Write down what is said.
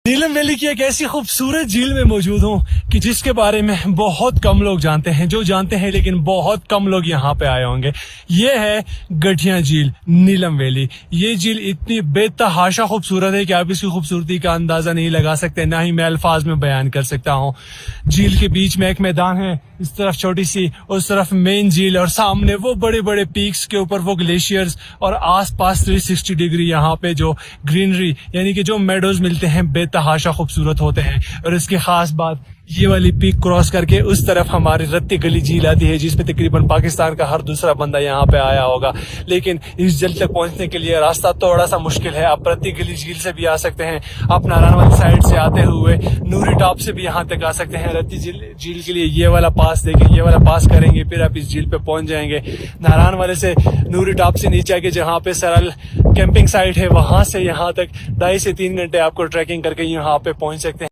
नीलम valley की एक ऐसी खूबसूरत झील में मौजूद हूँ कि जिसके बारे में बहुत कम लोग जानते हैं, जो जानते हैं लेकिन बहुत कम लोग यहाँ पे आए होंगे। ये है गठिया झील, नीलम वैली। ये झील इतनी बेतहाशा खूबसूरत है कि आप इसकी खूबसूरती का अंदाजा नहीं लगा सकते, ना ही मैं अल्फाज में बयान कर सकता हूँ। झील के बीच में एक मैदान है, इस तरफ छोटी सी, उस तरफ मेन झील, और सामने वो बड़े बड़े पीक्स के ऊपर वो ग्लेशियर्स, और आसपास 360 डिग्री यहाँ पे जो ग्रीनरी यानी कि जो मेडोज मिलते हैं बेतहाशा खूबसूरत होते हैं। और इसकी खास बात, ये वाली पीक क्रॉस करके उस तरफ हमारी रत्ती गली झील आती है, जिसपे तकरीबन पाकिस्तान का हर दूसरा बंदा यहाँ पे आया होगा। लेकिन इस झील तक पहुंचने के लिए रास्ता थोड़ा सा मुश्किल है। आप रत्ती गली झील से भी आ सकते हैं, आप नारायण वाली साइड से आते हुए नूरी टॉप से भी यहाँ तक आ सकते हैं। रत्ती झील के लिए ये वाला पास देखें, ये वाला पास करेंगे फिर आप इस झील पे पहुंच जाएंगे। नारायण वाले से नूरी टॉप से नीचे आके जहाँ पे सरल कैंपिंग साइट है, वहां से यहाँ तक 2.5 से 3 घंटे आपको ट्रैकिंग करके यहाँ पे पहुंच सकते हैं।